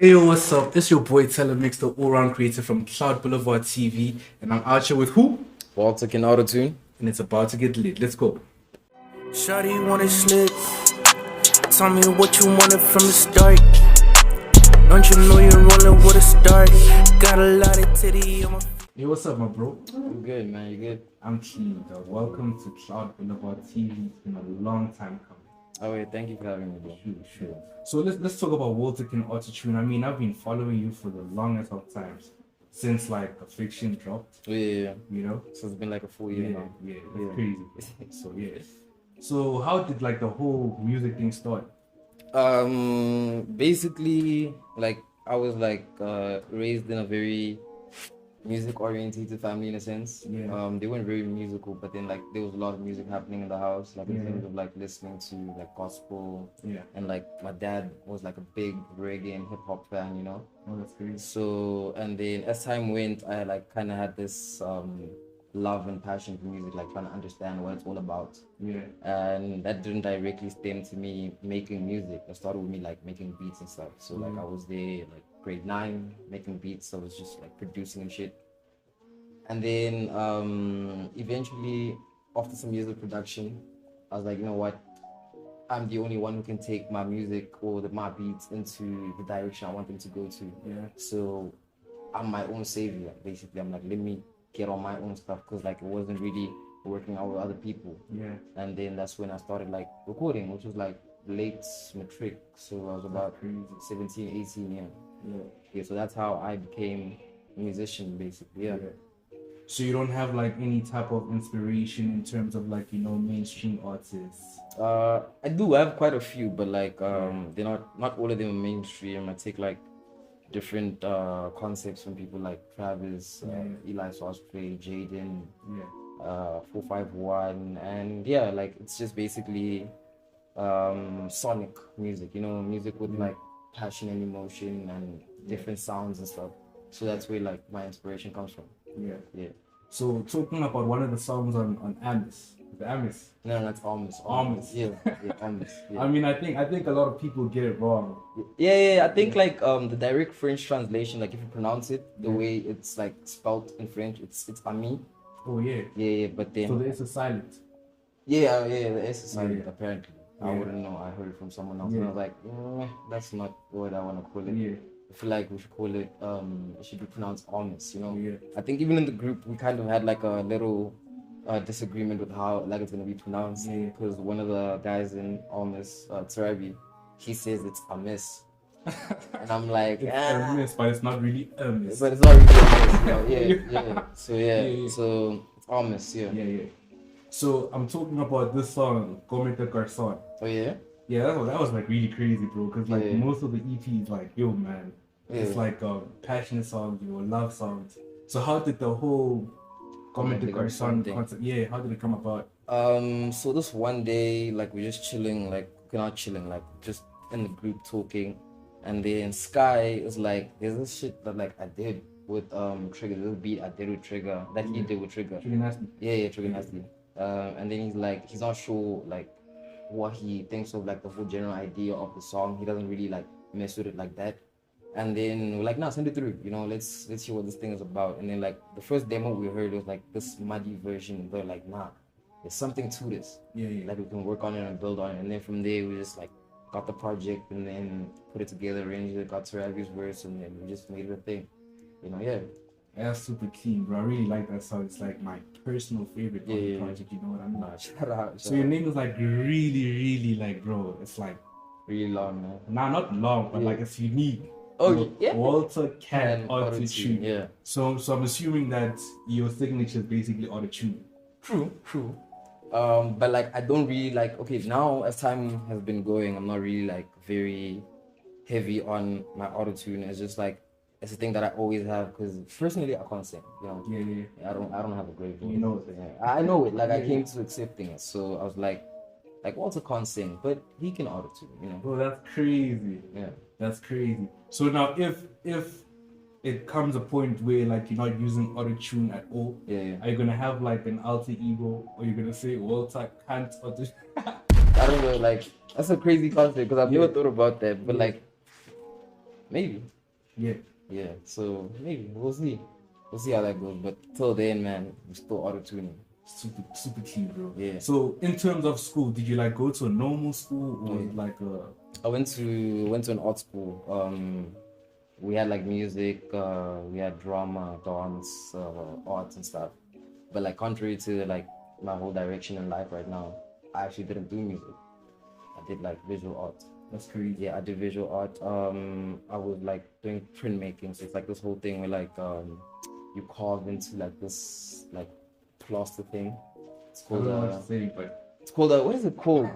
Hey, yo, what's up? It's your boy Telemix, the all-round creator from Cloud Boulevard TV, and I'm out here with who? Waltercanautotune. And it's about to get lit. Let's go. Shawty wanna slip. Tell me what you wanted from the start. Don't you know you're rolling with a start? Got a lot of titty on my Hey, what's up, my bro? You good, man? You good? I'm clean, dog. Welcome to Cloud Boulevard TV. It's been a long time coming. Oh wait, thank you for having me, bro. Sure. So let's talk about Waltercanautotune. I mean, I've been following you for the longest of times since like Affliction dropped. Oh, yeah. You know? So it's been like a full year now. Yeah, it's crazy. So yeah. So how did like the whole music thing start? Basically, like I was raised in a very music oriented family in a sense. Yeah. They weren't very musical, but then like there was a lot of music happening in the house, like in terms of like listening to like gospel. Yeah. And like my dad was like a big reggae and hip hop fan, you know. Oh, that's crazy. So and then as time went, I like kind of had this love and passion for music, like trying to understand what it's all about. Yeah. And that didn't directly stem to me making music. It started with me like making beats and stuff. So like I was there like grade 9 making beats. So I was just like producing and shit. And then eventually after some years of production, I was like, you know what? I'm the only one who can take my music or my beats into the direction I want them to go to. Yeah. So I'm my own savior, basically. I'm like, let me get on my own stuff, because like it wasn't really working out with other people. Yeah. And then that's when I started like recording, which was like late matric. So I was about Crazy. 17, 18, yeah. Yeah. Yeah, so that's how I became a musician, basically. Yeah. So you don't have like any type of inspiration in terms of like, you know, mainstream artists? I do. I have quite a few, but like they're not all of them are mainstream. I take like different concepts from people like Travis, Eli Sosprey, Jaden, Yeah. 451, and yeah, like it's just basically sonic music, you know, music with like passion and emotion and different sounds and stuff. So that's where like my inspiration comes from. Yeah. Yeah. So talking about one of the songs on Amis. The Amis. No, that's Almas. Almas. Yeah, yeah, Almas. Yeah. I mean, I think a lot of people get it wrong. Yeah. I think like the direct French translation, like if you pronounce it the way it's like spelled in French, it's Ami. Oh yeah. Yeah, but then So there is a silent. yeah, the S is silent Yeah. apparently. I Yeah. wouldn't know. I heard it from someone else, Yeah. and I was like, that's not what I want to call it. Yeah. I feel like we should call it. It should be pronounced Almas. You know. Yeah. I think even in the group we kind of had like a little disagreement with how like it's gonna be pronounced. Yeah. Because one of the guys in Almas, Tarabi, he says it's a miss, and I'm like, It's a miss, but it's not really a miss. but it's not really a miss. You know? Yeah. So Yeah. so it's Almas. Yeah. Yeah. So I'm talking about this song, Comme, garcons. Oh yeah. Yeah, that was like really crazy, bro. Because like Yeah. most of the EPs, like, yo, man, it's Yeah. like passionate songs, you know, love songs. So how did the whole Comme, Comme, garcons thing. concept? Yeah, how did it come about? So this one day, like we're just chilling, like we're not chilling, like just in the group talking, and then Sky is like, there's this shit that like I did with Trigger, this beat I did with Trigger that he did with Trigger. Really nasty. Yeah, Trigger Nasty. And then he's like, he's not sure like what he thinks of like the whole general idea of the song. He doesn't really like mess with it like that. And then we're like, nah, send it through. You know, let's see what this thing is about. And then like the first demo we heard was like this muddy version. They're like, nah, there's something to this. Yeah. Like we can work on it and build on it. And then from there we just like got the project and then put it together, arranged it, got Tarabi's verse, and then we just made it a thing. You know, yeah. That's super keen, bro. I really like that song. It's like my personal favorite on the Yeah. project. You know what I mean? Nah, shout out. So your name is like really like, bro. It's like Really long, man. not long, but Yeah. like it's unique. Oh, yeah. Waltercanautotune. Yeah. So I'm assuming that your signature is basically autotune. True. But like I don't really like, okay, now as time has been going, I'm not really like very heavy on my autotune. It's just like it's a thing that I always have, because personally I can't sing, you know. Yeah. I don't have a great voice. You know it. Yeah. I know it. Like I came to accepting it. So I was like Walter can't sing, but he can autotune, you know. Bro, that's crazy. Yeah. That's crazy. So now if it comes a point where like you're not using autotune at all, Yeah. are you gonna have like an alter ego, or you're gonna say Walter can't autotune? I don't know, like that's a crazy concept because I've never thought about that. But like maybe. Yeah. Yeah, so maybe we'll see. We'll see how that goes. But till then, man, we're still auto tuning. Super clean, bro. Yeah. So in terms of school, did you like go to a normal school or Yeah. like a? I went to an art school. We had like music, we had drama, dance, arts and stuff. But like contrary to like my whole direction in life right now, I actually didn't do music. I did like visual art. That's crazy. Yeah, I did visual art. I was like doing printmaking. So it's like this whole thing where like you carve into like this like plaster thing. It's I called don't know what to say, but it's called what is it called?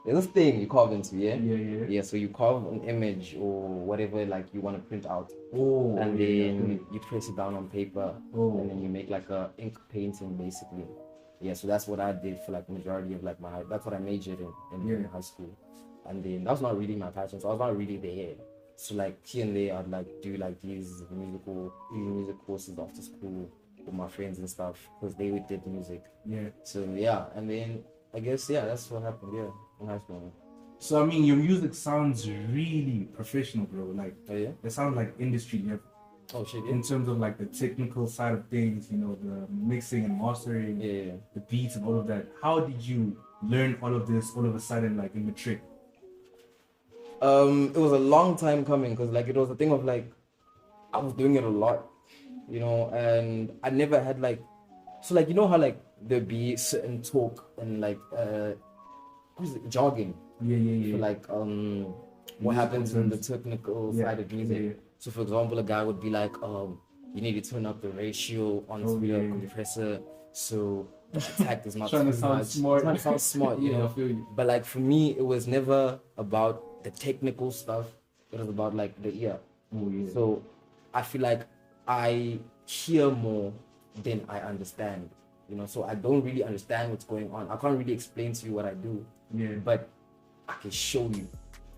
There's this thing you carve into, yeah? yeah. Yeah, so you carve an image or whatever like you want to print out. Oh, And yeah, then you press it down on paper. Oh. And then you make like a ink painting basically. Yeah, so that's what I did for like majority of like that's what I majored in high school. And then that was not really my passion, so I was not really there. So like here and there I'd like do like these music courses after school with my friends and stuff because they did music. Yeah. So yeah, and then I guess that's what happened in high school. So I mean, your music sounds really professional, bro. Like, Oh yeah? it sounds like industry level Oh shit, yeah. in terms of like the technical side of things. You know, the mixing and mastering, Yeah. the beats and all of that. How did you learn all of this all of a sudden, like in the trick? It was a long time coming because like it was a thing of like I was doing it a lot, you know, and I never had like so like you know how like there'd be certain talk and like what's it, jargon Yeah. for like what happens in the terms. technical Yeah, side of music. yeah. So for example, a guy would be like, you need to turn up the ratio onto Oh, yeah, the yeah. compressor so the attack is not Trying to too sound much. smart. Trying to sound smart, you Yeah, I know. feel you. But like for me, it was never about the technical stuff. It was about like the ear. Oh yeah. So I feel like I hear more than I understand. You know, so I don't really understand what's going on. I can't really explain to you what I do, Yeah. but I can show you.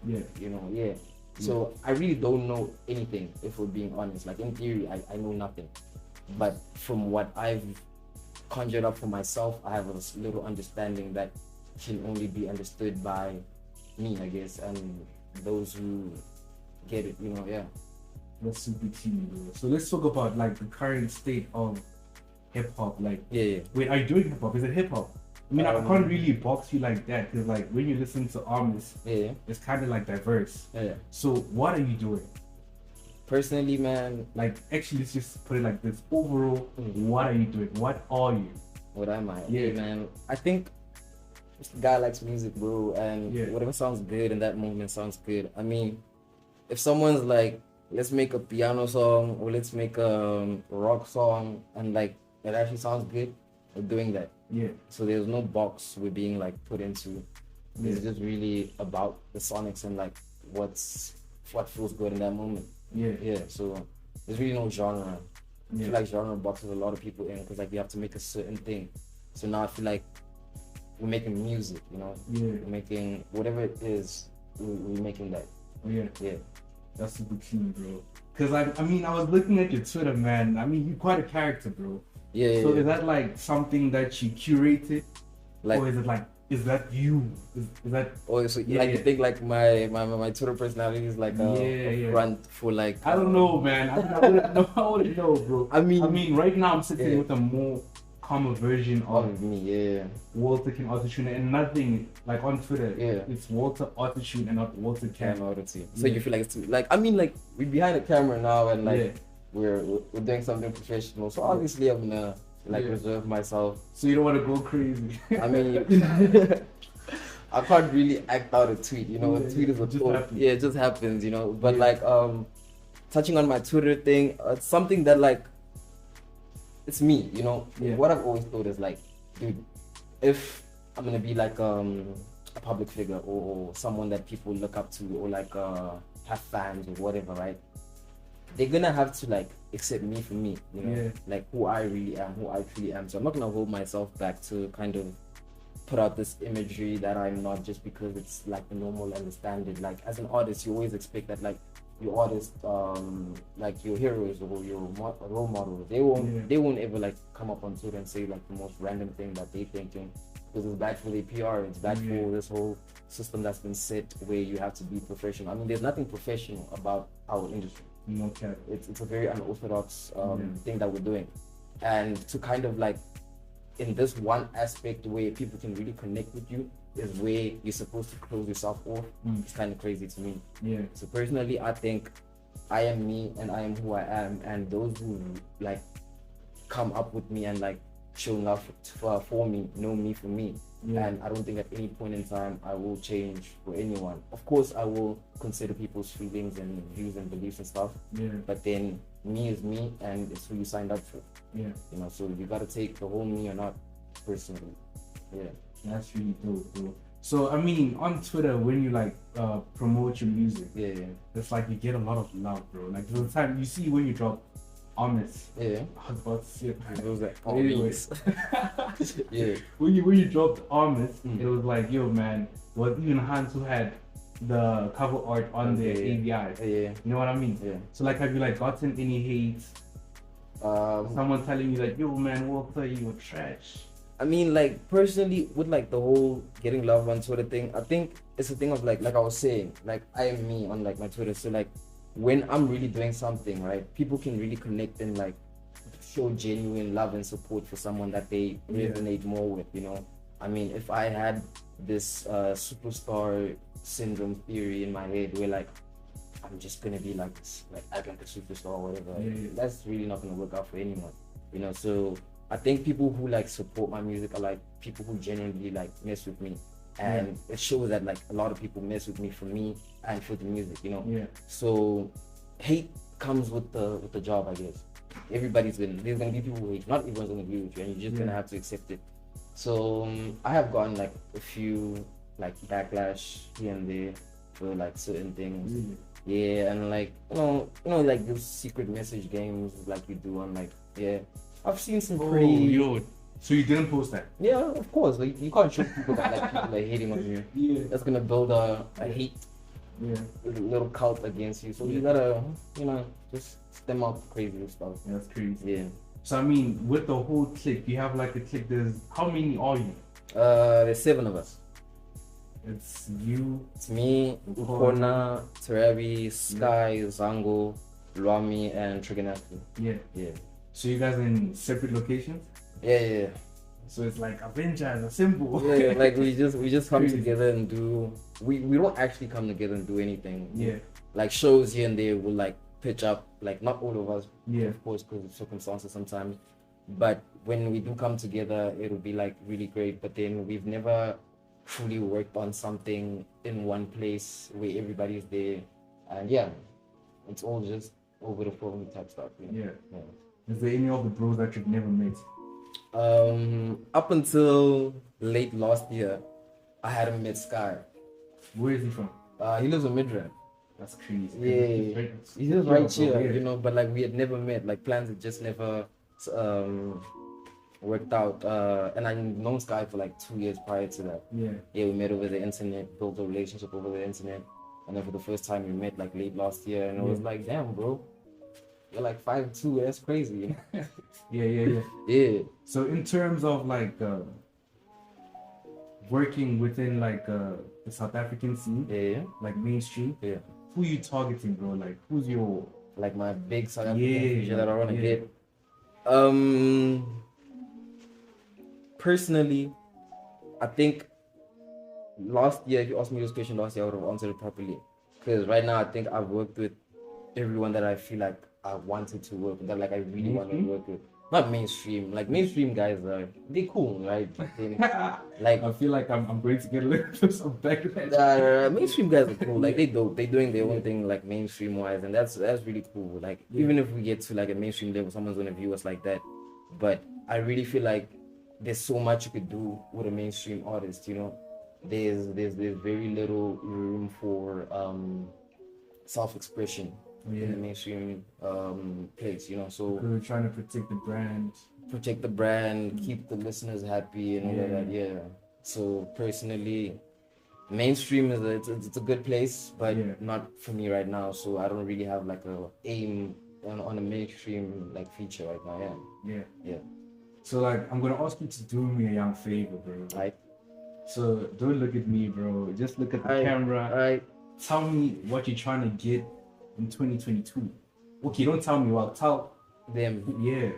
Yeah. You know, yeah. So I really don't know anything, if we're being honest. Like in theory, I know nothing. But from what I've conjured up for myself, I have a little understanding that can only be understood by me, I guess, and those who get it, you know, yeah. That's super teamy, bro. So let's talk about like the current state of hip hop. Like, Yeah. wait, are you doing hip hop? Is it hip hop? I mean, I can't really box you like that because like when you listen to artists, Yeah. it's kind of like diverse. Yeah. So what are you doing? Personally, man, Like, actually, let's just put it like this. Overall, what are you doing? What are you? what am I? Yeah. Hey, man, I think this guy likes music, bro, and Yeah. whatever sounds good in that moment sounds good. I mean, if someone's like, let's make a piano song or let's make a rock song and like it actually sounds good, we're doing that. Yeah. So there's no box we're being like put into. It's Yeah. just really about the sonics and like what feels good in that moment. Yeah. Yeah, so there's really no genre. I Yeah. feel like genre boxes a lot of people in because like you have to make a certain thing. So now I feel like we're making music, you know. Yeah. We're making whatever it is, we're making that. Yeah. Yeah. That's super clean, bro. Cause I mean, I was looking at your Twitter, man. I mean, you're quite a character, bro. Yeah. So yeah. is that like something that you curated, Like, or is it like, is that you? Is that? oh, so Yeah, like yeah. you think like my Twitter personality is like a Yeah. front for like I don't know, man. I wouldn't know. I wouldn't know, bro. I mean, right now I'm sitting yeah. with a more common version of of me, yeah. Waltercanautotune, and nothing like on Twitter. Yeah. It's Waltercanautotune and not Waltercan. Camera team. So Yeah. you feel like it's like I mean like we're behind the camera now and like Yeah. we're doing something professional. So obviously I'm gonna like Yeah. reserve myself. So you don't want to go crazy. I mean I can't really act out a tweet, you know. Yeah, A tweet is a it just thought. happens. Yeah, it just happens, you know. But Yeah. like touching on my Twitter thing, it's something that like it's me, you know. Yeah. What I've always thought is like, dude, if I'm gonna be like a public figure or someone that people look up to or like have fans or whatever, right? They're gonna have to like accept me for me, you know, Yeah. like who I really am, who I truly am. So I'm not gonna hold myself back to kind of put out this imagery that I'm not just because it's like the normal and the standard. Like as an artist, you always expect that like your artist, like your heroes or your role models, they won't Yeah. they won't ever like come up on Twitter and say like the most random thing that they thinking. because it's bad for the PR. It's bad for this whole system that's been set where you have to be professional. I mean, there's nothing professional about our industry. No cap. It's a very unorthodox thing that we're doing, and to kind of like in this one aspect where people can really connect with you is where you're supposed to close yourself off. It's kind of crazy to me. Yeah. So personally, I think I am me and I am who I am, and those who like come up with me and like show love for me know me for me. And I don't think at any point in time I will change for anyone. Of course, I will consider people's feelings and views and beliefs and stuff. But then me is me, and it's who you signed up for. You know, so you gotta take the whole me or not personally. That's really dope, bro. So I mean, on Twitter, when you like promote your music, it's like you get a lot of love, bro. Like the time you see when you drop Honest. I was about to say it. It was like, Anyways. yeah. When you dropped Honest, it was like, yo, man. It was even Hans who had the cover art on the AVI. You know what I mean? So like, have you like gotten any hate? Someone telling you like, yo, man, Walter, you were trash. I mean, like personally, with like the whole getting love on Twitter thing, I think it's a thing of like I was saying, like I am me on like my Twitter. So like, when I'm really doing something, right, people can really connect and like show genuine love and support for someone that they resonate more with, you know. I mean, if I had this superstar syndrome theory in my head where like I'm just gonna be like this, like act like a superstar or whatever, that's really not gonna work out for anyone, you know. So I think people who like support my music are like people who genuinely like mess with me. And it shows that like a lot of people mess with me for me and for the music, you know. So hate comes with the job, I guess. There's gonna be people who hate. Not everyone's gonna agree with you, and you're just gonna have to accept it. So I have gotten like a few like backlash here and there for like certain things. And like you know like those secret message games like you do on like I've seen some pretty. So you didn't post that? Yeah, of course. Like, you can't show people that like people are hating on you. That's gonna build a hate, little cult against you. So you gotta, you know, just stem out crazy stuff. That's crazy. Yeah. So I mean, with the whole clique, you have like a clique. There's how many are you? There's 7 of us. It's you. It's me, Klautkorner, Terabi, Sky, Zango, Rami, and Trigonati. Yeah. So you guys are in separate locations? Yeah. So it's like Avengers, a symbol. Yeah, like we just come together and do. We don't actually come together and do anything. Like shows here and there, we'll like pitch up. Like not all of us, of course, because of circumstances sometimes. But when we do come together, it'll be like really great. But then we've never truly worked on something in one place where everybody's there, and it's all just over the phone type stuff. You know? Is there any of the bros that you've never met? Up until late last year, I hadn't met Sky. Where is he from? He lives in Midrand. That's crazy. Yeah, he lives right here, you know. But like we had never met. Like plans had just never worked out. And I known Sky for like 2 years prior to that. We met over the internet, built a relationship over the internet, and then for the first time we met like late last year, and it was like, damn, bro. You're like 5'2", that's crazy. Yeah. So in terms of like working within like the South African scene, like mainstream, who you targeting, bro? Like who's your like my big South African feature that I wanna get? Personally, I think last year, if you asked me this question last year, I would have answered it properly. Because right now, I think I've worked with everyone that I feel like I wanted to work with, that like I really want to work with. Not mainstream, like mainstream guys they cool, right? Like I feel like I'm going to get a little bit of backlash. Mainstream guys are cool, like they're doing their own thing like mainstream wise, and that's really cool. Like even if we get to like a mainstream level, someone's gonna view us like that. But I really feel like there's so much you could do with a mainstream artist, you know. There's very little room for self-expression in the mainstream place, you know. So we're trying to protect the brand, keep the listeners happy and all of that. So personally, mainstream is it's a good place, but not for me right now. So I don't really have like a aim on a mainstream like feature right now. So like I'm gonna ask you to do me a young favor, bro. Right. So don't look at me, bro. Just look at the camera. Alright. Tell me what you're trying to get in 2022. Okay, don't tell me. Well, tell them. Yeah.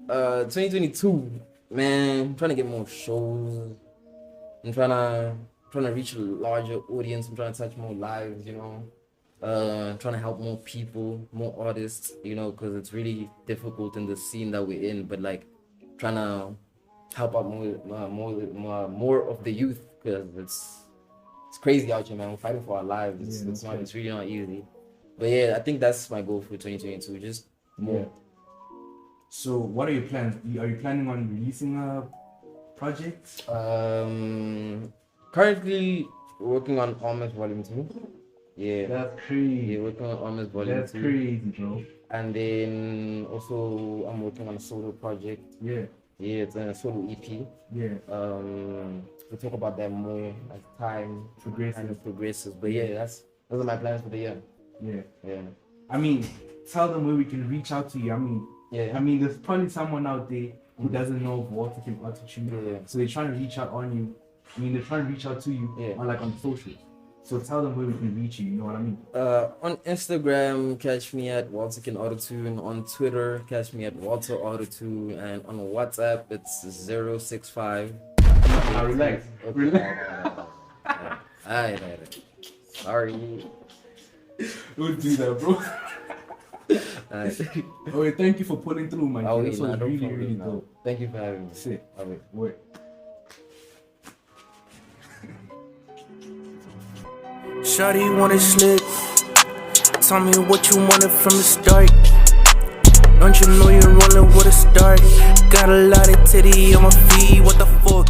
2022, man. I'm trying to get more shows. I'm trying to reach a larger audience. I'm trying to touch more lives, you know. Trying to help more people, more artists, you know, because it's really difficult in the scene that we're in. But like, trying to help out more of the youth, because it's crazy out here, man. We're fighting for our lives. It's really not easy. But yeah, I think that's my goal for 2022. Just more. Yeah. So what are your plans? Are you planning on releasing a project? Currently working on Almost Volume 2. Yeah. That's crazy. Yeah, working on Almost Volume 2. That's crazy, bro. And then also I'm working on a solo project. Yeah. Yeah, it's a solo EP. Yeah. We'll talk about that more as time progresses. But yeah, those are my plans for the year. Yeah. Yeah. I mean, tell them where we can reach out to you. I mean, there's probably someone out there who doesn't know of Waltercanautotune. Yeah. So they're trying to reach out on you. I mean, they're trying to reach out to you on social. So tell them where we can reach you. You know what I mean? On Instagram, catch me at Waltercanautotune. On Twitter, catch me at WalterAutotune. And on WhatsApp, it's 065. Now relax. Okay. Relax. Alright. Sorry. Don't do that, bro. Okay, thank you for pulling through, man. This was really dope. Thank you for having me. Sick. Okay. Wait. Shawty wanna slip. Tell me what you wanted from the start. Don't you know you're rolling with a start? Got a lot of titty on my feet, what the fuck?